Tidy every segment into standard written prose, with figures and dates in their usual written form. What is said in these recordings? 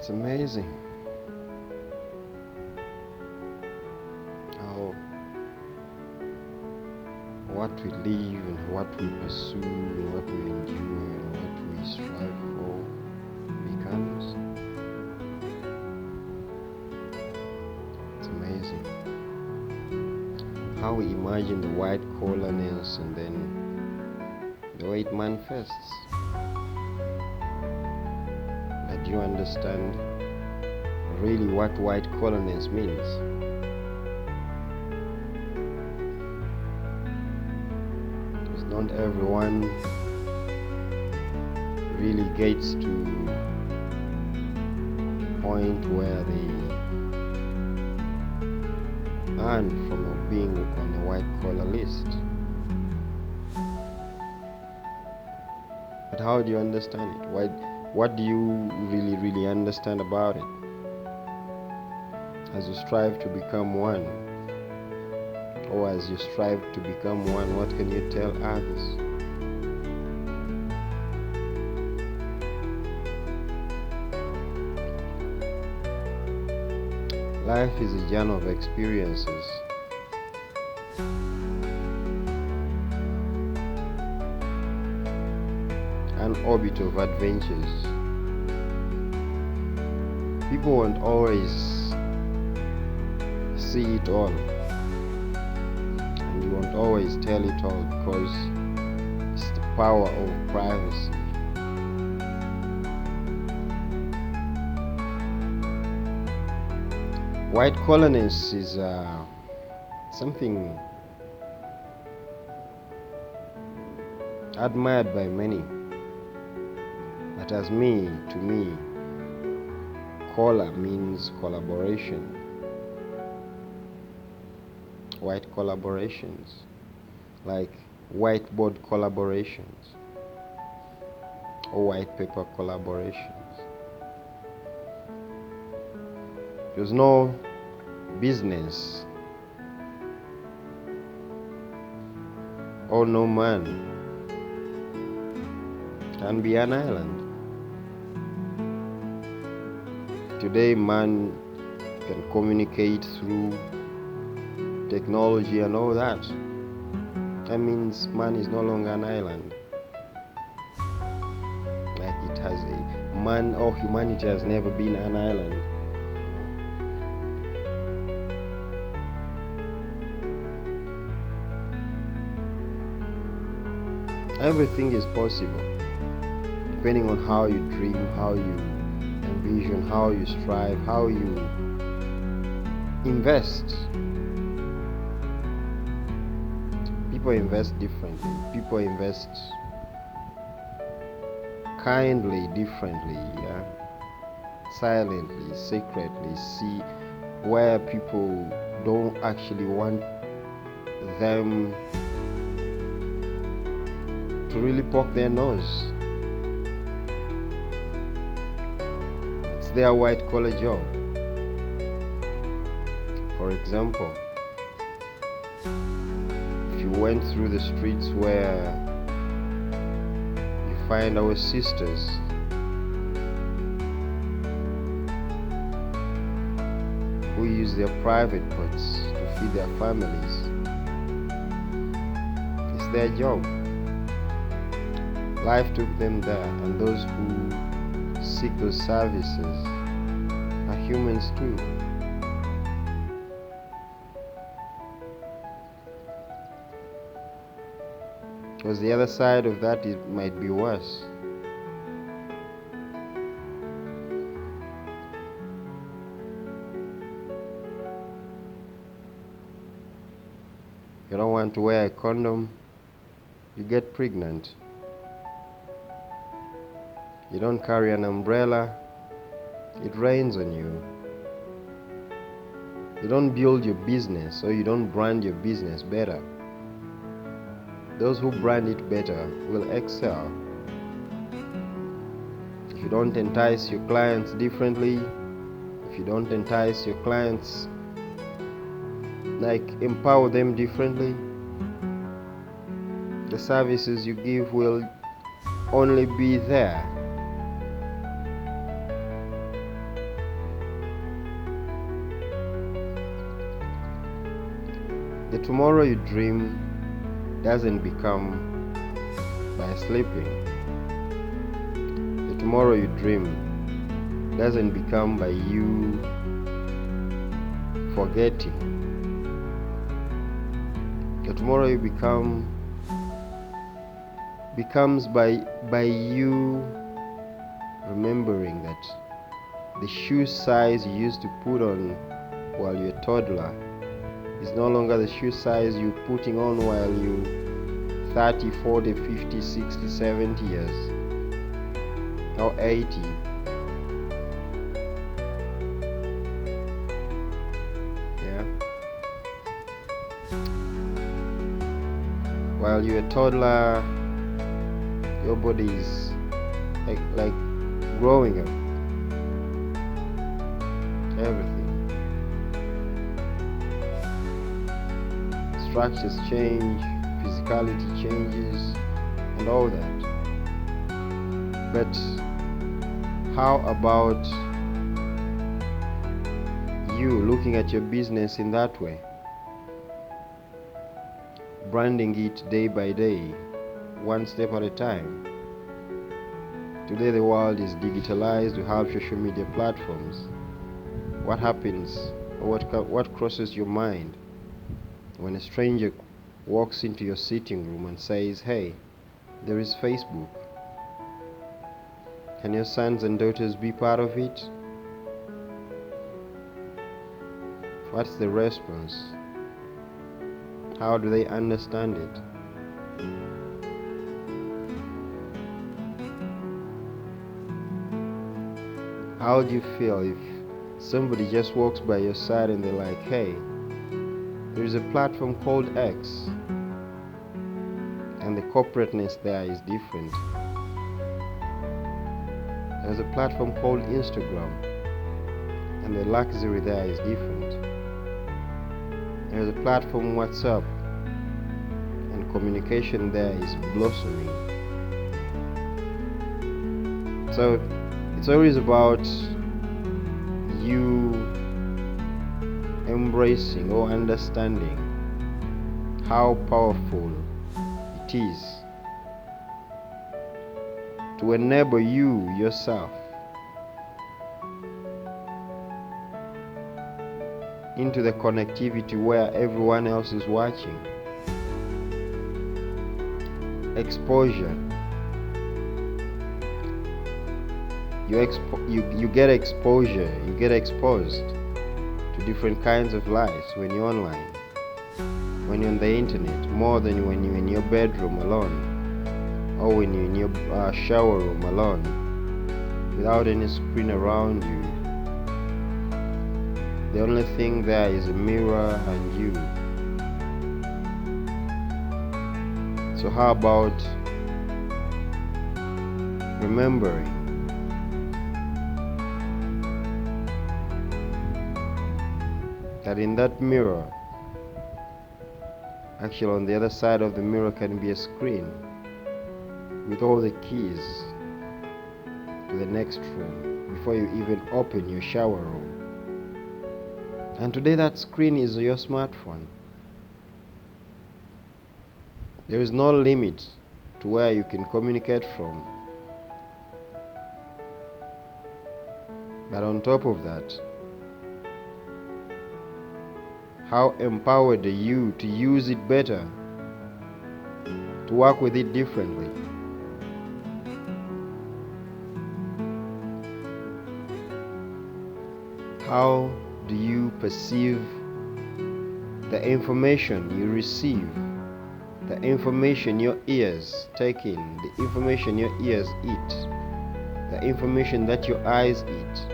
It's amazing how what we live and what we pursue and what we endure and what we strive for becomes. It's amazing how we imagine the white collarness and then the way it manifests. But do you understand really what white collarness means? Because not everyone really gets to a point where they earn from being on the white collar list. But how do you understand it? What do you really understand about it? As you strive to become one, or as you strive to become one, what can you tell others? Life is a journey of experiences. An orbit of adventures. People won't always see it all, and you won't always tell it all because it's the power of privacy. White collarness is something admired by many, but to me, collar means collaboration. White collaborations, like whiteboard collaborations or white paper collaborations. There's no business or no man can be an island. Today, man can communicate through technology and all that. That means man is no longer an island. Like man or humanity has never been an island. Everything is possible, depending on how you dream, how you envision, how you strive, how you invest. People invest differently. People invest kindly, differently, yeah? Silently, secretly. See where people don't actually want them to really poke their nose. It's their white collar job. For example, if you went through the streets where you find our sisters who use their private pots to feed their families, it's their job. Life took them there, and those who seek those services are humans too. Because the other side of that, it might be worse. You don't want to wear a condom, you get pregnant. You don't carry an umbrella, it rains on you. You don't build your business, or you don't brand your business better. Those who brand it better will excel. If you don't entice your clients differently, if you don't entice your clients, like empower them differently, the services you give will only be there. The tomorrow you dream doesn't become by sleeping. The tomorrow you dream doesn't become by you forgetting. The tomorrow you becomes by you remembering that the shoe size you used to put on while you're a toddler is no longer the shoe size you're putting on while you 30, 40, 50, 60, 70 years or 80. Yeah. While you're a toddler, your body is like growing up. Everything. Structures change, physicality changes, and all that. But how about you looking at your business in that way? Branding it day by day, one step at a time. Today the world is digitalized. We have social media platforms. What happens, or what crosses your mind when a stranger walks into your sitting room and says, "Hey, there is Facebook. Can your sons and daughters be part of it?" What's the response? How do they understand it? How do you feel if somebody just walks by your side and they're like, "Hey, there is a platform called X, and the corporateness there is different. There's a platform called Instagram, and the luxury there is different. There's a platform WhatsApp, and communication there is blossoming." So it's always about you embracing or understanding how powerful it is to enable you yourself into the connectivity where everyone else is watching. Exposure. You get exposure, you get exposed to different kinds of lives when you're online, when you're on the internet, more than when you're in your bedroom alone, or when you're in your shower room alone, without any screen around you. The only thing there is a mirror and you. So how about remembering that in that mirror, actually on the other side of the mirror can be a screen with all the keys to the next room before you even open your shower room. And today that screen is your smartphone. There is no limit to where you can communicate from. But on top of that, how empowered are you to use it better, to work with it differently? How do you perceive the information you receive, the information your ears take in, the information your ears eat, the information that your eyes eat?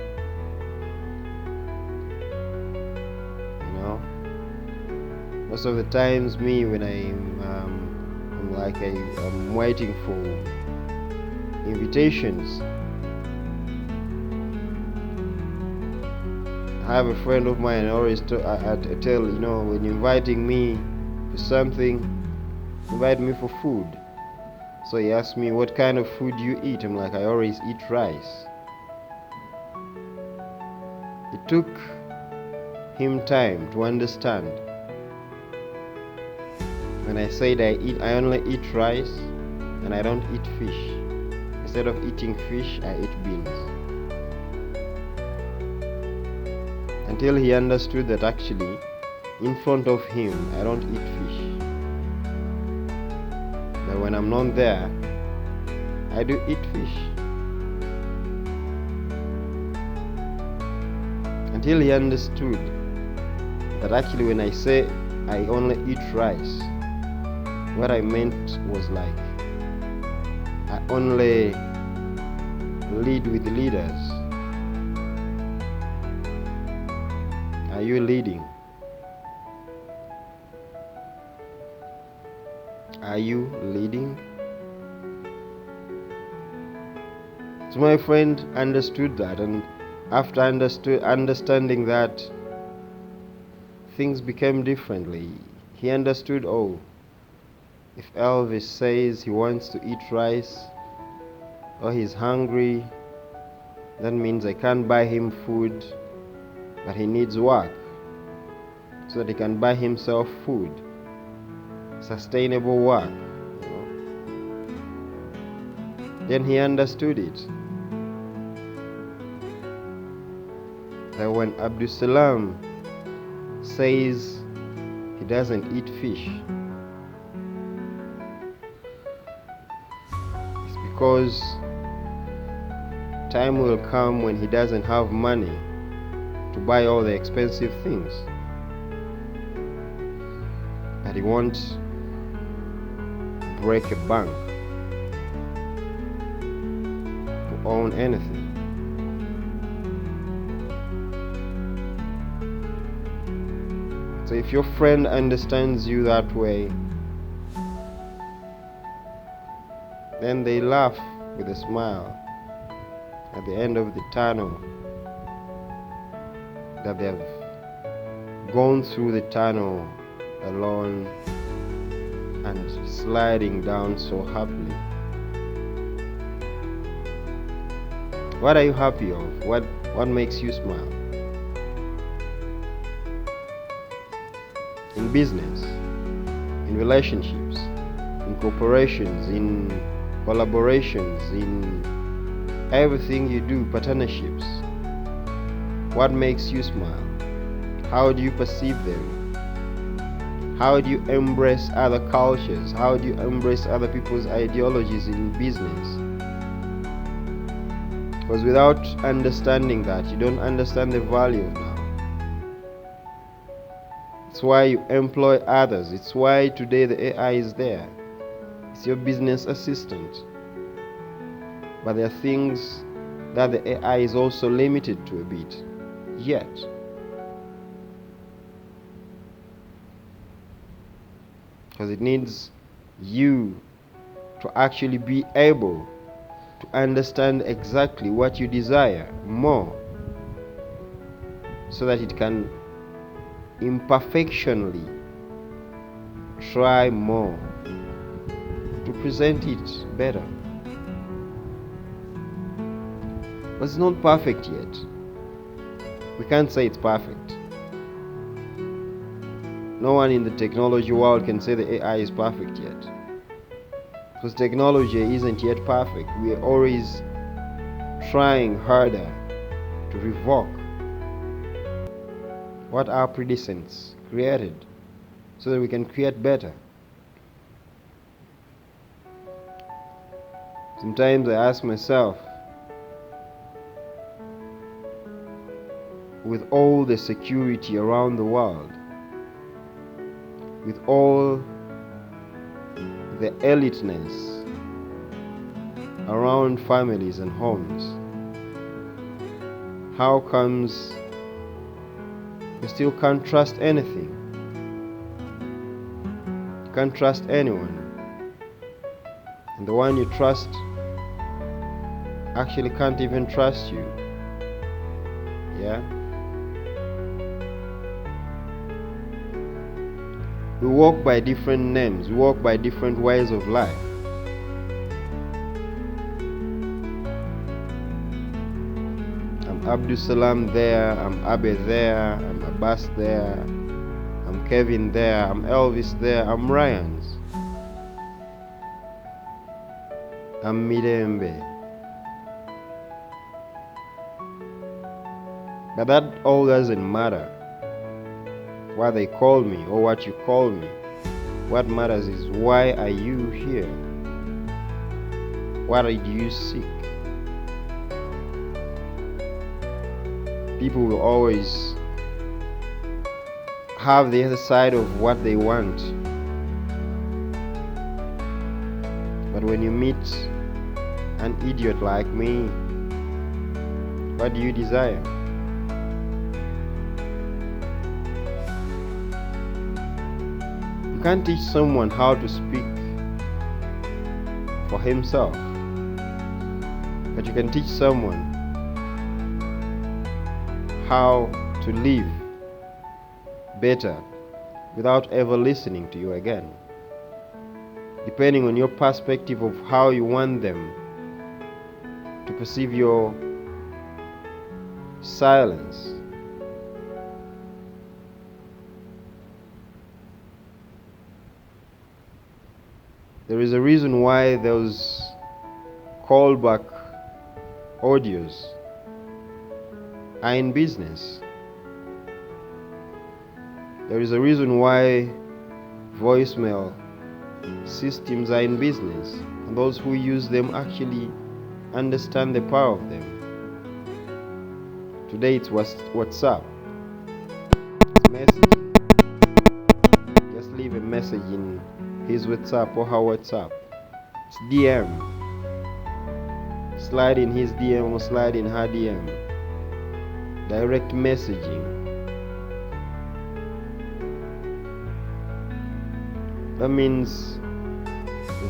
Most of the times, me, when I'm waiting for invitations, I have a friend of mine. I always tell, when you're inviting me for something, invite me for food. So he asked me, "What kind of food do you eat?" I'm like, "I always eat rice." It took him time to understand when I said I only eat rice and I don't eat fish. Instead of eating fish, I eat beans. Until he understood that actually, in front of him, I don't eat fish. But when I'm not there, I do eat fish. Until he understood that actually when I say I only eat rice, what I meant was like I only lead with leaders. Are you leading? Are you leading? So my friend understood that, and after understanding that, things became differently. He understood, oh, if Elvis says he wants to eat rice or he's hungry, that means I can't buy him food, but he needs work so that he can buy himself food. Sustainable work, you know. Then he understood it. That when Abdul Salam says he doesn't eat fish, it's because time will come when he doesn't have money to buy all the expensive things, that he won't break a bank to own anything. So if your friend understands you that way, then they laugh with a smile at the end of the tunnel, that they have gone through the tunnel alone and sliding down so happily. What are you happy of? What makes you smile? In business, in relationships, in corporations, in collaborations, in everything you do, partnerships. What makes you smile? How do you perceive them? How do you embrace other cultures? How do you embrace other people's ideologies in business? Because without understanding that, you don't understand the value of now. It's why you employ others. It's why today the AI is there. It's your business assistant. But there are things that the AI is also limited to a bit, yet. Because it needs you to actually be able to understand exactly what you desire more, so that it can imperfectionly try more to present it better. But it's not perfect yet. We can't say it's perfect. No one in the technology world can say the AI is perfect yet, because technology isn't yet perfect. We are always trying harder to revoke what our predecessors created, so that we can create better. Sometimes I ask myself, with all the security around the world, with all the eliteness around families and homes, how comes you still can't trust anything? You can't trust anyone. And the one you trust actually can't even trust you. Yeah? We walk by different names. We walk by different ways of life. I'm Abdul Salam there, I'm Abe there, I'm Abbas there, I'm Kevin there, I'm Elvis there, I'm Rayyans. I'm Mirembe. But that all doesn't matter. What they call me or what you call me. What matters is, why are you here? What do you seek? People will always have the other side of what they want. But when you meet an idiot like me, what do you desire? You can't teach someone how to speak for himself, but you can teach someone how to live better without ever listening to you again, depending on your perspective of how you want them to perceive your silence. There is a reason why those callback audios are in business. There is a reason why voicemail systems are in business, and those who use them actually understand the power of them. Today it's WhatsApp, it's messaging. Just leave a message in his WhatsApp or her WhatsApp. It's DM. Slide in his DM or slide in her DM. Direct messaging. That means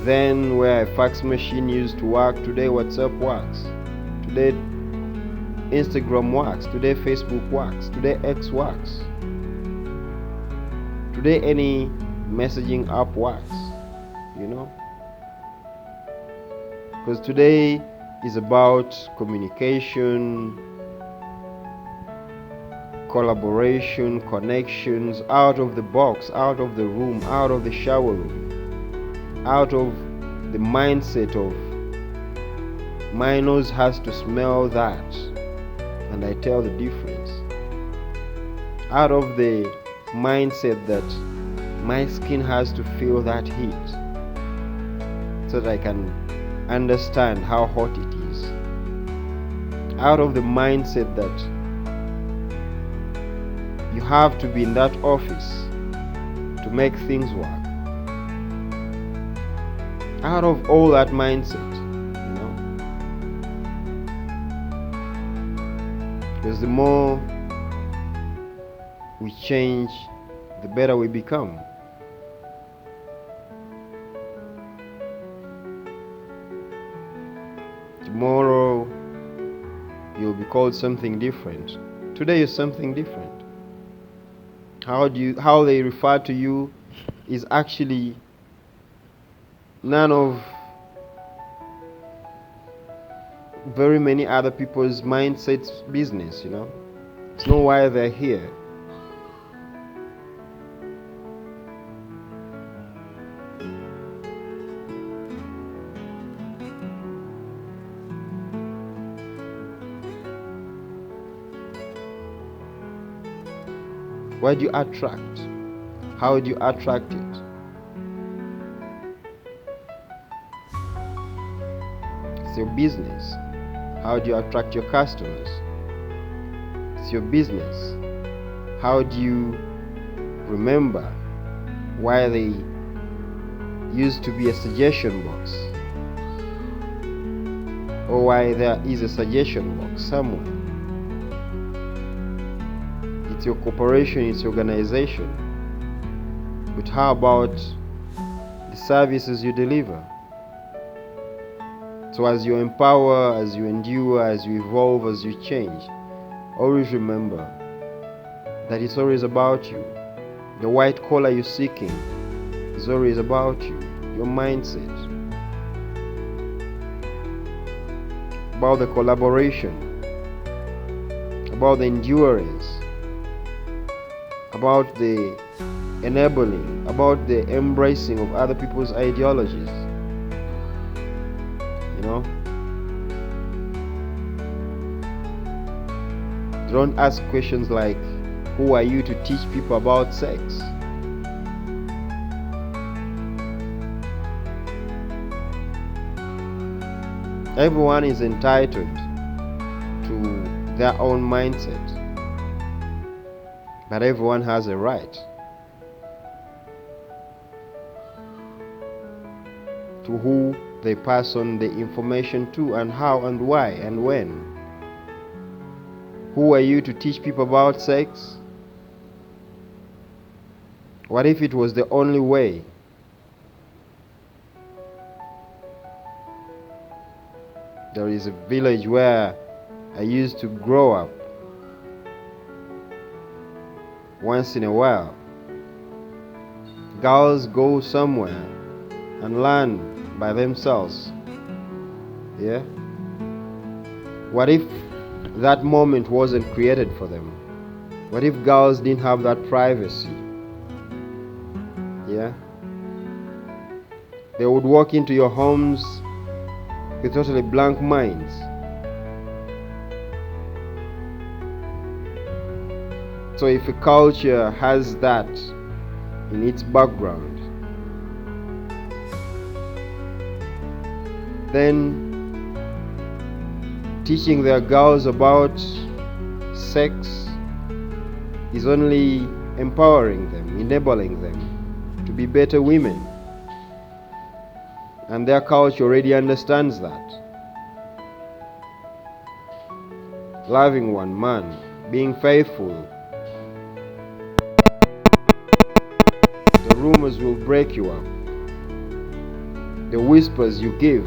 then where a fax machine used to work, today WhatsApp works. Today Instagram works. Today Facebook works. Today X works. Today any messaging app works, because today is about communication, collaboration, connections, out of the box, out of the room, out of the shower room, out of the mindset of my nose has to smell that and I tell the difference, out of the mindset that my skin has to feel that heat so that I can understand how hot it is, out of the mindset that you have to be in that office to make things work, out of all that mindset, because the more we change, the better we become. Tomorrow you'll be called something different. Today is something different. How they refer to you is actually none of very many other people's mindsets business, It's not why they're here. What do you attract? How do you attract it? It's your business. How do you attract your customers? It's your business. How do you remember why they used to be a suggestion box? Or why there is a suggestion box somewhere? It's your corporation, it's your organization. But how about the services you deliver? So as you empower, as you endure, as you evolve, as you change, always remember that it's always about you. The white collar you're seeking is always about you, your mindset, about the collaboration, about the endurance, about the enabling, about the embracing of other people's ideologies. You know, don't ask questions like, who are you to teach people about sex? Everyone is entitled to their own mindset, but everyone has a right to who they pass on the information to, and how and why and when. Who are you to teach people about sex? What if it was the only way? There is a village where I used to grow up. Once in a while, girls go somewhere and learn by themselves. Yeah? What if that moment wasn't created for them? What if girls didn't have that privacy? Yeah? They would walk into your homes with totally blank minds. So if a culture has that in its background, then teaching their girls about sex is only empowering them, enabling them to be better women. And their culture already understands that. Loving one man, being faithful. The rumors will break you up. The whispers you give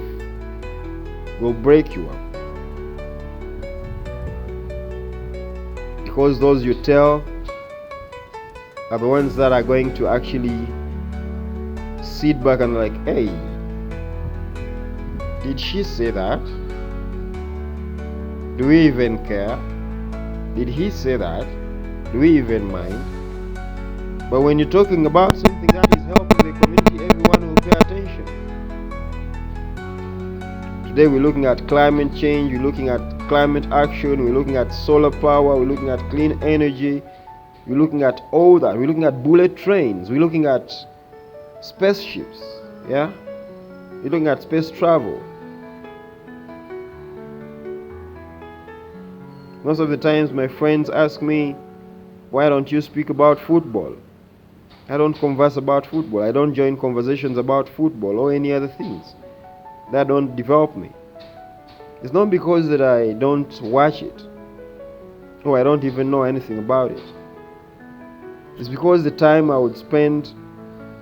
will break you up. Because those you tell are the ones that are going to actually sit back and like, hey, did she say that? Do we even care? Did he say that? Do we even mind? But when you're talking about something that is helping the community, everyone will pay attention. Today we're looking at climate change, we're looking at climate action, we're looking at solar power, we're looking at clean energy, we're looking at all that, we're looking at bullet trains, we're looking at spaceships, yeah? We're looking at space travel. Most of the times my friends ask me, why don't you speak about football? I don't converse about football. I don't join conversations about football or any other things. That don't develop me. It's not because that I don't watch it, or I don't even know anything about it. It's because the time I would spend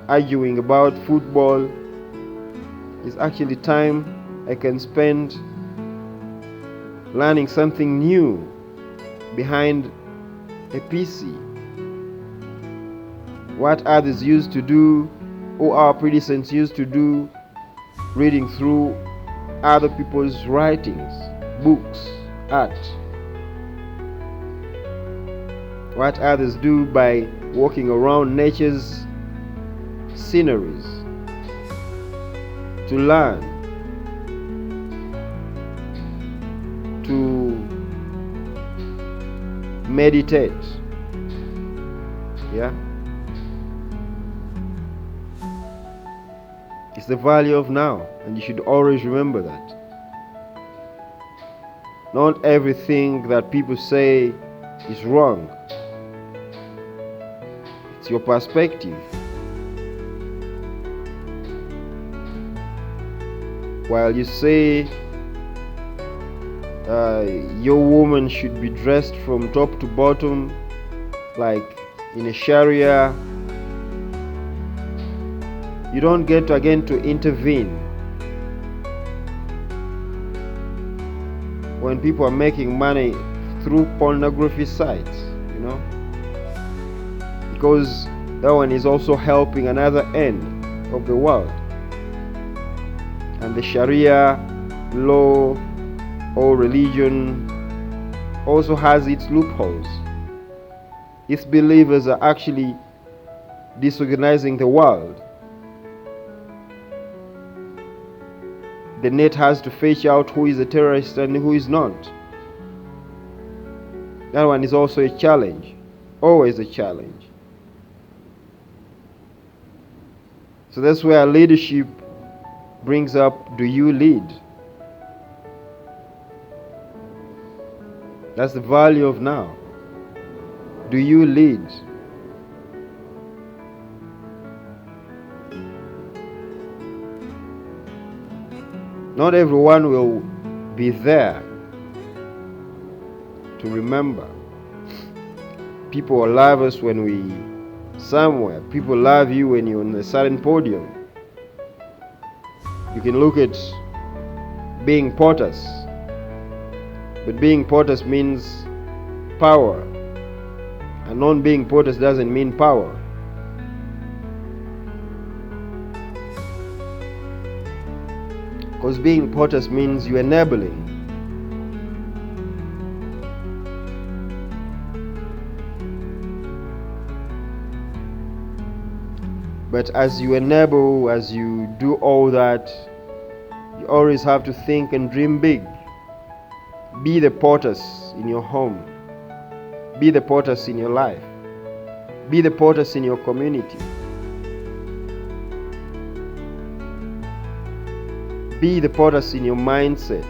arguing about football is actually time I can spend learning something new behind a PC. What others used to do, or our predecessors used to do, reading through other people's writings, books, art. What others do by walking around nature's sceneries to learn, to meditate. Yeah? It's the value of now, and you should always remember that. Not everything that people say is wrong. It's your perspective. While you say your woman should be dressed from top to bottom, like in a Sharia, you don't get again to intervene when people are making money through pornography sites, you know, because that one is also helping another end of the world. And the Sharia law or religion also has its loopholes. Its believers are actually disorganizing the world. the net has to fetch out who is a terrorist and who is not. That one is also a challenge, always a challenge. So that's where leadership brings up, do you lead? That's the value of now. Do you lead? Not everyone will be there to remember. People love us when we somewhere. People love you when you're on a certain podium. You can look at being POTUS, but being POTUS means power, and non-being POTUS doesn't mean power. Because being POTUS means you're enabling. But as you enable, as you do all that, you always have to think and dream big. Be the POTUS in your home. Be the POTUS in your life. Be the POTUS in your community. Be the POTUS in your mindset.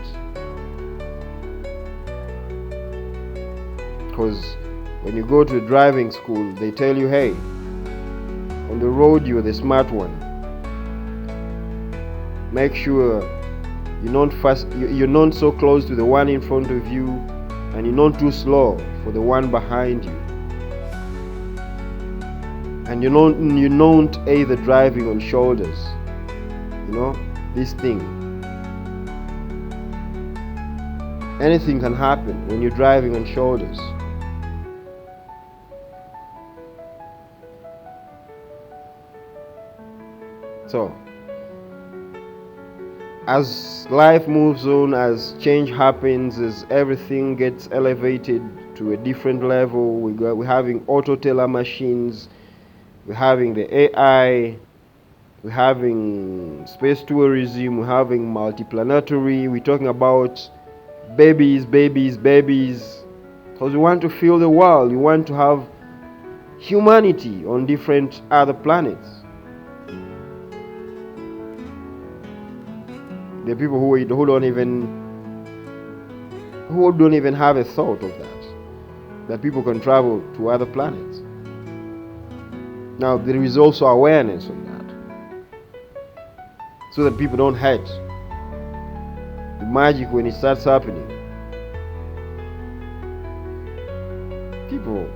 Because when you go to a driving school, they tell you, hey, on the road you're the smart one. Make sure you're not so close to the one in front of you, and you're not too slow for the one behind you. And you're not either driving on shoulders. This thing. Anything can happen when you're driving on shoulders. So, as life moves on, as change happens, as everything gets elevated to a different level, we're having auto teller machines, we're having the AI, we're having space tourism, we're having multiplanetary, we're talking about babies, because we want to fill the world, we want to have humanity on different other planets. There are people who don't even have a thought of that people can travel to other planets. Now there is also awareness on that, so that people don't hate the magic when it starts happening. People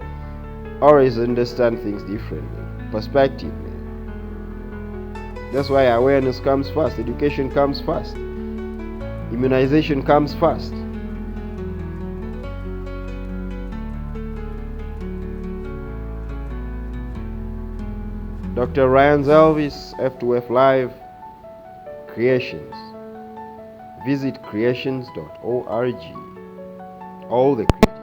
always understand things differently, perspective. That's why awareness comes first, education comes first, immunization comes first. Dr. Rayyans Elvis, F2F Live, Creations. Visit creations.org. All the creations.